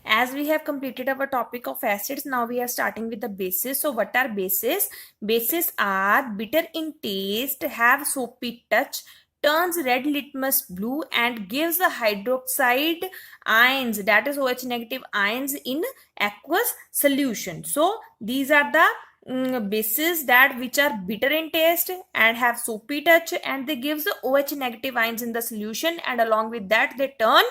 As we have completed our topic of acids, now we are starting with the bases. So what are bases? Bases are bitter in taste, have soapy touch, turns red litmus blue, and gives the hydroxide ions, that is OH negative ions, in aqueous solution. So these are the bases that which are bitter in taste and have soapy touch, and they gives the OH negative ions in the solution, and along with that they turn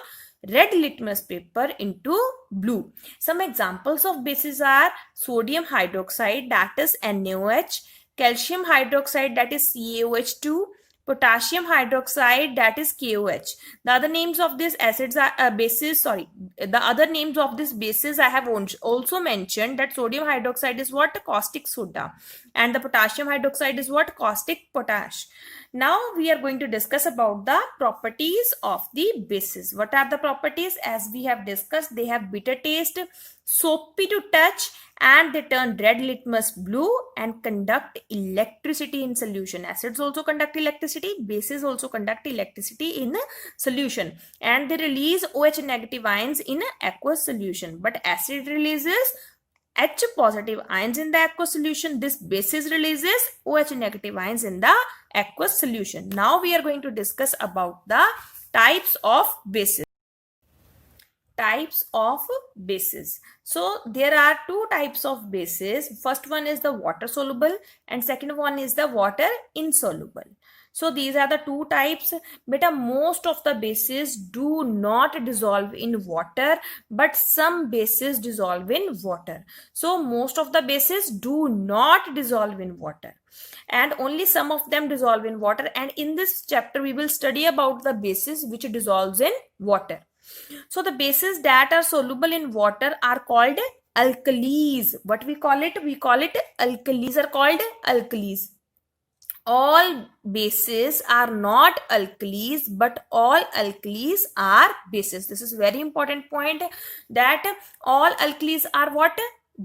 red litmus paper into blue. Some examples of bases are sodium hydroxide, that is NaOH, calcium hydroxide, that is CaOH2, potassium hydroxide, that is KOH. The other names of these acids are bases, sorry, the other names of these bases I have also mentioned, that sodium hydroxide is what? Caustic soda, and the potassium hydroxide is what? Caustic potash. Now we are going to discuss about the properties of the bases. What are the properties? As we have discussed, they have bitter taste, soapy to touch, and they turn red litmus blue and conduct electricity in solution. Acids also conduct electricity, bases also conduct electricity in solution, and they release OH negative ions in aqueous solution. But acid releases H positive ions in the aqueous solution. This basis releases OH negative ions in the aqueous solution. Now we are going to discuss about the types of bases. Types of bases. So there are two types of bases. First one is the water soluble and second one is the water insoluble. So these are the two types. But most of the bases do not dissolve in water, but some bases dissolve in water. So most of the bases do not dissolve in water, and only some of them dissolve in water. And in this chapter we will study about the bases which dissolves in water. So the bases that are soluble in water are called alkalis. What we call it? We call it alkalis, are called alkalis. All bases are not alkalis, but all alkalis are bases. This is very important point, that all alkalis are what?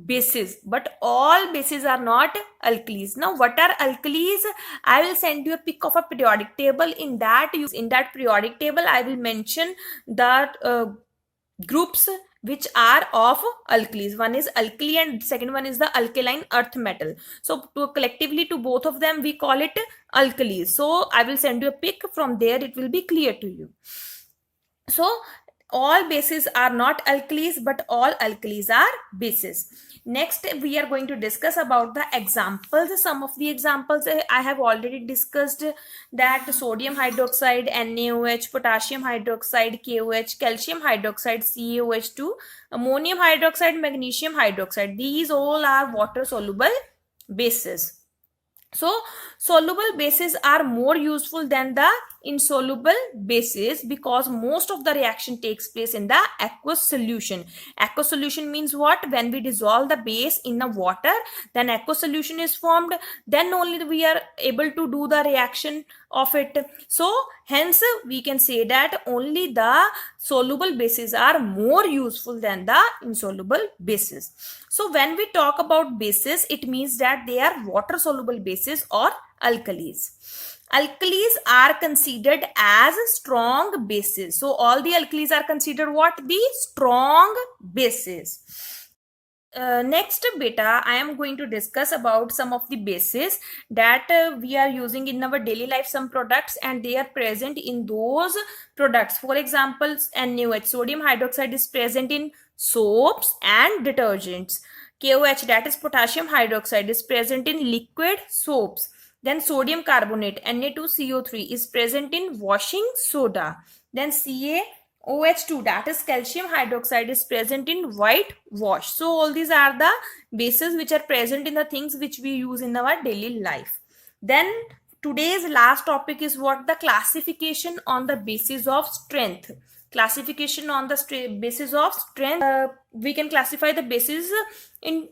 Bases, but all bases are not alkalis. Now what are alkalis? I will send you a pic of a periodic table. In that periodic table I will mention that groups which are of alkalis. One is alkali and second one is the alkaline earth metal. So collectively to both of them we call it alkalis. So I will send you a pic. From there it will be clear to you. So all bases are not alkalis, but all alkalis are bases. Next we are going to discuss about the examples. Some of the examples I have already discussed, that sodium hydroxide NaOH, potassium hydroxide KOH, calcium hydroxide CaOH2, ammonium hydroxide, magnesium hydroxide. These all are water soluble bases. So soluble bases are more useful than the insoluble bases because most of the reaction takes place in the aqueous solution. Aqueous solution means what? When we dissolve the base in the water, then aqueous solution is formed. Then only we are able to do the reaction of it. So hence we can say that only the soluble bases are more useful than the insoluble bases. So when we talk about bases, it means that they are water soluble bases or alkalis. Alkalis are considered as strong bases. So all the alkalis are considered what? The strong bases. Next beta, I am going to discuss about some of the bases that we are using in our daily life, some products, and they are present in those products. For example, NaOH, sodium hydroxide, is present in soaps and detergents. KOH, that is potassium hydroxide, is present in liquid soaps. Then sodium carbonate, Na2CO3, is present in washing soda. Then CaOH2, that is calcium hydroxide, is present in white wash. So all these are the bases which are present in the things which we use in our daily life. Then today's last topic is what? The classification on the basis of strength. Classification on the basis of strength. We can classify the bases in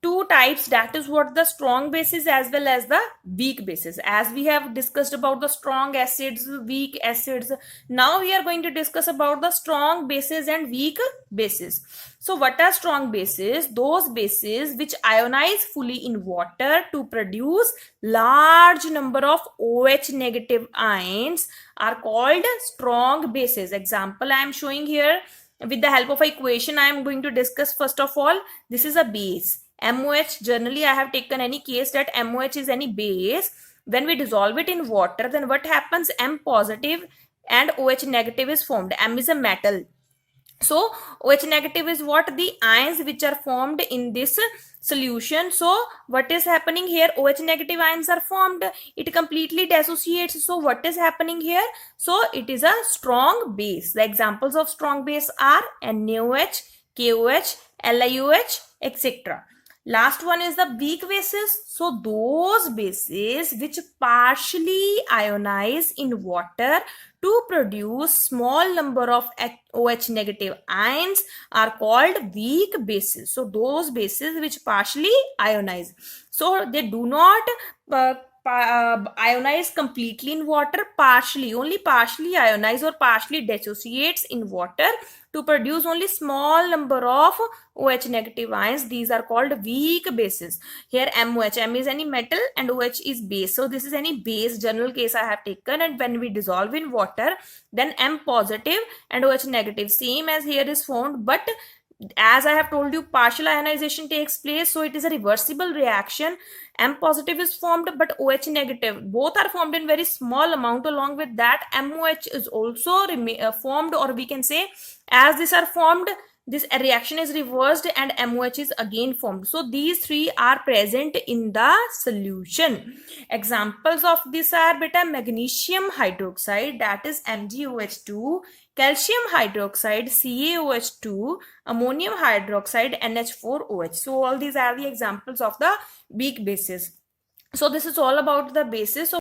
two types, that is what? The strong bases as well as the weak bases. As we have discussed about the strong acids, weak acids, now we are going to discuss about the strong bases and weak bases. So what are strong bases? Those bases which ionize fully in water to produce large number of OH negative ions are called strong bases. Example I am showing here. with the help of an equation I am going to discuss. First of all, this is a base. MOH, generally I have taken any case that MOH is any base. When we dissolve it in water, then what happens? M positive and OH negative is formed. M is a metal. So OH negative is what? The ions which are formed in this solution. So what is happening here? OH negative ions are formed. It completely dissociates. So what is happening here? So it is a strong base. The examples of strong base are NaOH, KOH, LiOH, etc. Last one is the weak bases. So those bases which partially ionize in water to produce small number of OH negative ions are called weak bases. So those bases which partially ionize. So they do not ionize completely in water, partially, only partially ionize or partially dissociates in water to produce only small number of OH negative ions. These are called weak bases. Here MOH, M is any metal and OH is base. So this is any base, general case I have taken, and when we dissolve in water, then M positive and OH negative, same as here is found, but as I have told you, partial ionization takes place, so it is a reversible reaction. M positive is formed, but OH negative, both are formed in very small amount. Along with that, MOH is also formed, or we can say, as these are formed, this reaction is reversed and MOH is again formed. So these three are present in the solution. Examples of this are beta magnesium hydroxide, that is MgOH2, calcium hydroxide CaOH2, ammonium hydroxide NH4OH. So all these are the examples of the weak bases. So this is all about the bases. So